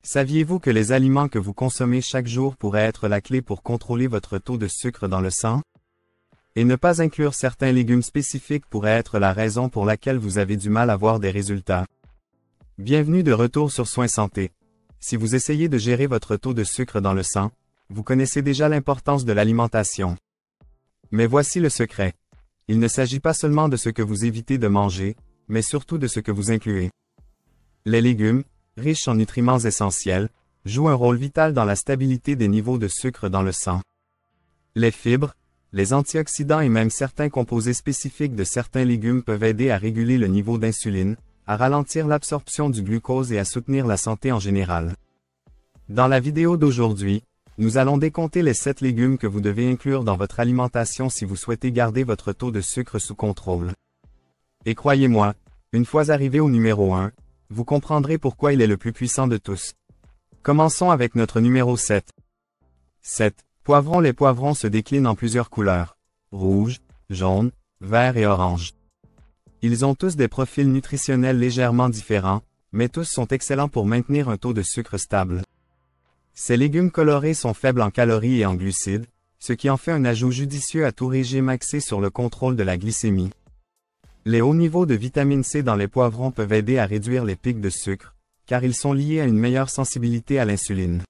Saviez-vous que les aliments que vous consommez chaque jour pourraient être la clé pour contrôler votre taux de sucre dans le sang? Et ne pas inclure certains légumes spécifiques pourrait être la raison pour laquelle vous avez du mal à voir des résultats. Bienvenue de retour sur Soins Santé. Si vous essayez de gérer votre taux de sucre dans le sang, vous connaissez déjà l'importance de l'alimentation. Mais voici le secret. Il ne s'agit pas seulement de ce que vous évitez de manger, mais surtout de ce que vous incluez. Les légumes, riches en nutriments essentiels, jouent un rôle vital dans la stabilité des niveaux de sucre dans le sang. Les fibres, les antioxydants et même certains composés spécifiques de certains légumes peuvent aider à réguler le niveau d'insuline, à ralentir l'absorption du glucose et à soutenir la santé en général. Dans la vidéo d'aujourd'hui, nous allons décompter les 7 légumes que vous devez inclure dans votre alimentation si vous souhaitez garder votre taux de sucre sous contrôle. Et croyez-moi, une fois arrivé au numéro 1, vous comprendrez pourquoi il est le plus puissant de tous. Commençons avec notre numéro 7. 7. Poivrons. Les poivrons se déclinent en plusieurs couleurs: rouge, jaune, vert et orange. Ils ont tous des profils nutritionnels légèrement différents, mais tous sont excellents pour maintenir un taux de sucre stable. Ces légumes colorés sont faibles en calories et en glucides, ce qui en fait un ajout judicieux à tout régime axé sur le contrôle de la glycémie. Les hauts niveaux de vitamine C dans les poivrons peuvent aider à réduire les pics de sucre, car ils sont liés à une meilleure sensibilité à l'insuline.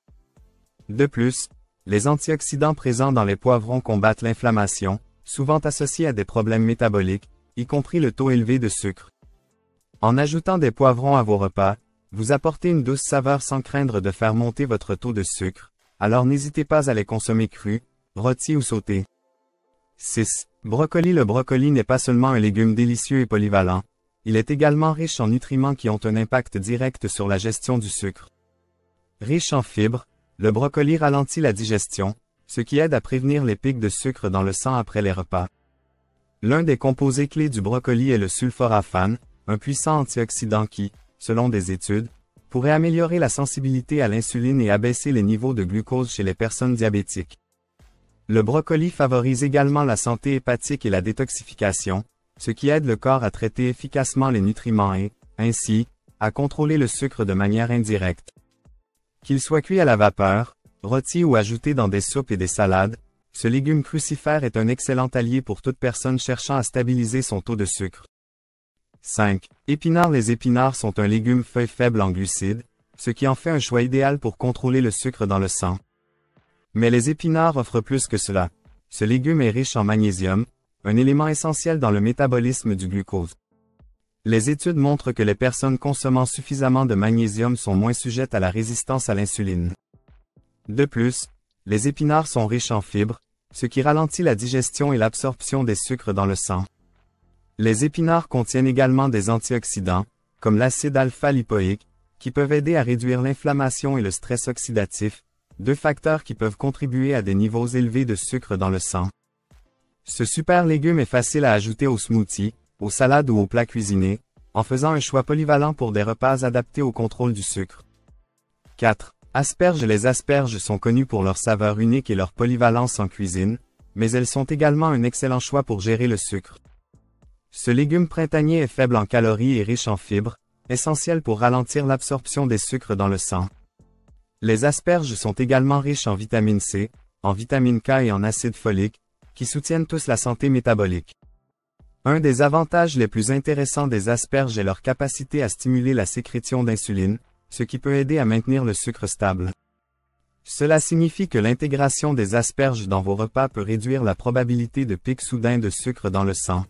De plus, les antioxydants présents dans les poivrons combattent l'inflammation, souvent associée à des problèmes métaboliques, y compris le taux élevé de sucre. En ajoutant des poivrons à vos repas, vous apportez une douce saveur sans craindre de faire monter votre taux de sucre, alors n'hésitez pas à les consommer crus, rôtis ou sautés. 6. Brocoli. Le brocoli n'est pas seulement un légume délicieux et polyvalent, il est également riche en nutriments qui ont un impact direct sur la gestion du sucre. Riche en fibres, le brocoli ralentit la digestion, ce qui aide à prévenir les pics de sucre dans le sang après les repas. L'un des composés clés du brocoli est le sulforaphane, un puissant antioxydant qui, selon des études, pourrait améliorer la sensibilité à l'insuline et abaisser les niveaux de glucose chez les personnes diabétiques. Le brocoli favorise également la santé hépatique et la détoxification, ce qui aide le corps à traiter efficacement les nutriments et, ainsi, à contrôler le sucre de manière indirecte. Qu'il soit cuit à la vapeur, rôti ou ajouté dans des soupes et des salades, ce légume crucifère est un excellent allié pour toute personne cherchant à stabiliser son taux de sucre. 5. Épinards. Les épinards sont un légume feuille faible en glucides, ce qui en fait un choix idéal pour contrôler le sucre dans le sang. Mais les épinards offrent plus que cela. Ce légume est riche en magnésium, un élément essentiel dans le métabolisme du glucose. Les études montrent que les personnes consommant suffisamment de magnésium sont moins sujettes à la résistance à l'insuline. De plus, les épinards sont riches en fibres, ce qui ralentit la digestion et l'absorption des sucres dans le sang. Les épinards contiennent également des antioxydants, comme l'acide alpha-lipoïque, qui peuvent aider à réduire l'inflammation et le stress oxydatif, deux facteurs qui peuvent contribuer à des niveaux élevés de sucre dans le sang. Ce super légume est facile à ajouter aux smoothies, aux salades ou aux plats cuisinés, en faisant un choix polyvalent pour des repas adaptés au contrôle du sucre. 4. Asperges. Les asperges sont connues pour leur saveur unique et leur polyvalence en cuisine, mais elles sont également un excellent choix pour gérer le sucre. Ce légume printanier est faible en calories et riche en fibres, essentiel pour ralentir l'absorption des sucres dans le sang. Les asperges sont également riches en vitamine C, en vitamine K et en acide folique, qui soutiennent tous la santé métabolique. Un des avantages les plus intéressants des asperges est leur capacité à stimuler la sécrétion d'insuline, ce qui peut aider à maintenir le sucre stable. Cela signifie que l'intégration des asperges dans vos repas peut réduire la probabilité de pics soudains de sucre dans le sang.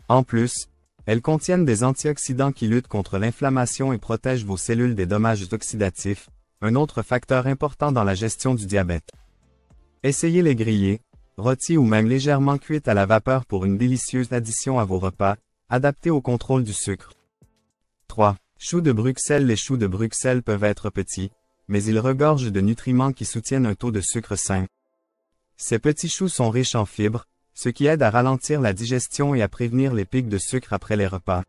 En plus, elles contiennent des antioxydants qui luttent contre l'inflammation et protègent vos cellules des dommages oxydatifs, un autre facteur important dans la gestion du diabète. Essayez les grillées, rôties ou même légèrement cuites à la vapeur pour une délicieuse addition à vos repas, adaptée au contrôle du sucre. 3. Choux de Bruxelles. Les choux de Bruxelles peuvent être petits, mais ils regorgent de nutriments qui soutiennent un taux de sucre sain. Ces petits choux sont riches en fibres, ce qui aide à ralentir la digestion et à prévenir les pics de sucre après les repas.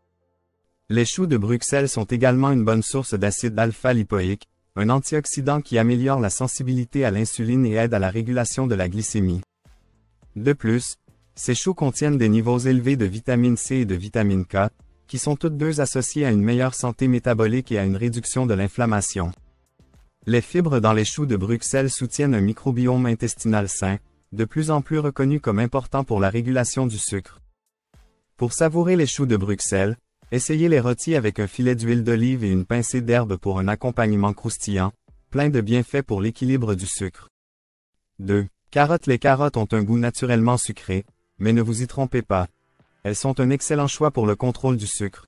Les choux de Bruxelles sont également une bonne source d'acide alpha-lipoïque, un antioxydant qui améliore la sensibilité à l'insuline et aide à la régulation de la glycémie. De plus, ces choux contiennent des niveaux élevés de vitamine C et de vitamine K, qui sont toutes deux associées à une meilleure santé métabolique et à une réduction de l'inflammation. Les fibres dans les choux de Bruxelles soutiennent un microbiome intestinal sain, de plus en plus reconnu comme important pour la régulation du sucre. Pour savourer les choux de Bruxelles, essayez les rôtis avec un filet d'huile d'olive et une pincée d'herbe pour un accompagnement croustillant, plein de bienfaits pour l'équilibre du sucre. 2. Carottes. Les carottes ont un goût naturellement sucré, mais ne vous y trompez pas. Elles sont un excellent choix pour le contrôle du sucre.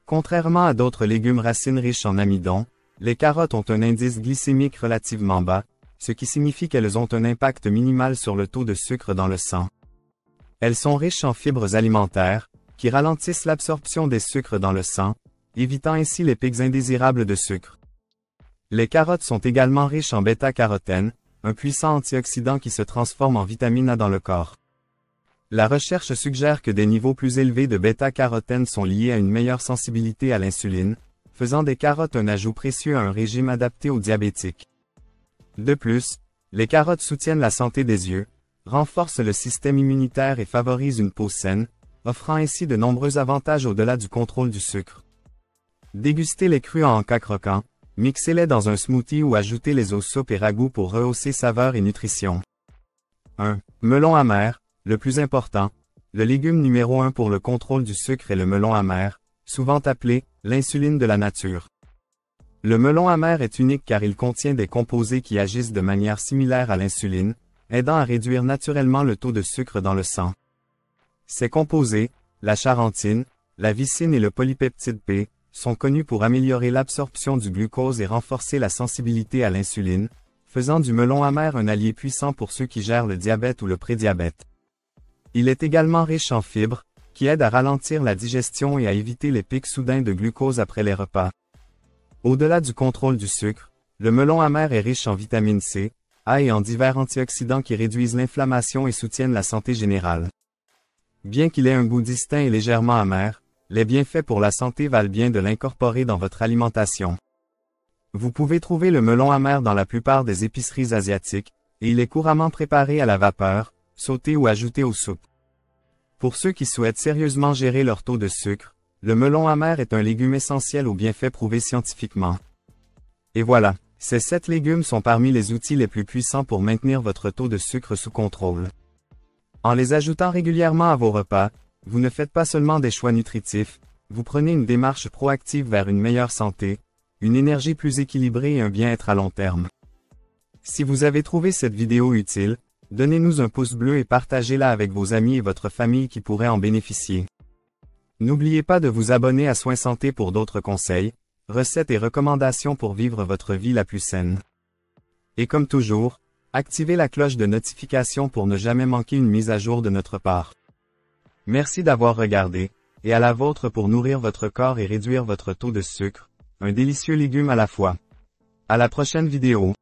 Contrairement à d'autres légumes racines riches en amidon, les carottes ont un indice glycémique relativement bas, ce qui signifie qu'elles ont un impact minimal sur le taux de sucre dans le sang. Elles sont riches en fibres alimentaires, qui ralentissent l'absorption des sucres dans le sang, évitant ainsi les pics indésirables de sucre. Les carottes sont également riches en bêta-carotène, un puissant antioxydant qui se transforme en vitamine A dans le corps. La recherche suggère que des niveaux plus élevés de bêta-carotène sont liés à une meilleure sensibilité à l'insuline, faisant des carottes un ajout précieux à un régime adapté aux diabétiques. De plus, les carottes soutiennent la santé des yeux, renforcent le système immunitaire et favorisent une peau saine, offrant ainsi de nombreux avantages au-delà du contrôle du sucre. Dégustez les crus en cas croquants, mixez-les dans un smoothie ou ajoutez-les aux soupes et ragoûts pour rehausser saveur et nutrition. 1. Melon amer, le plus important. Le légume numéro 1 pour le contrôle du sucre est le melon amer, souvent appelé l'insuline de la nature. Le melon amer est unique car il contient des composés qui agissent de manière similaire à l'insuline, aidant à réduire naturellement le taux de sucre dans le sang. Ces composés, la charantine, la vicine et le polypeptide P, sont connus pour améliorer l'absorption du glucose et renforcer la sensibilité à l'insuline, faisant du melon amer un allié puissant pour ceux qui gèrent le diabète ou le prédiabète. Il est également riche en fibres, qui aident à ralentir la digestion et à éviter les pics soudains de glucose après les repas. Au-delà du contrôle du sucre, le melon amer est riche en vitamine C, A et en divers antioxydants qui réduisent l'inflammation et soutiennent la santé générale. Bien qu'il ait un goût distinct et légèrement amer, les bienfaits pour la santé valent bien de l'incorporer dans votre alimentation. Vous pouvez trouver le melon amer dans la plupart des épiceries asiatiques, et il est couramment préparé à la vapeur, sauté ou ajouté aux soupes. Pour ceux qui souhaitent sérieusement gérer leur taux de sucre, le melon amer est un légume essentiel aux bienfaits prouvés scientifiquement. Et voilà, ces 7 légumes sont parmi les outils les plus puissants pour maintenir votre taux de sucre sous contrôle. En les ajoutant régulièrement à vos repas, vous ne faites pas seulement des choix nutritifs, vous prenez une démarche proactive vers une meilleure santé, une énergie plus équilibrée et un bien-être à long terme. Si vous avez trouvé cette vidéo utile, donnez-nous un pouce bleu et partagez-la avec vos amis et votre famille qui pourraient en bénéficier. N'oubliez pas de vous abonner à Soins Santé pour d'autres conseils, recettes et recommandations pour vivre votre vie la plus saine. Et comme toujours, activez la cloche de notification pour ne jamais manquer une mise à jour de notre part. Merci d'avoir regardé, et à la vôtre pour nourrir votre corps et réduire votre taux de sucre, un délicieux légume à la fois. À la prochaine vidéo.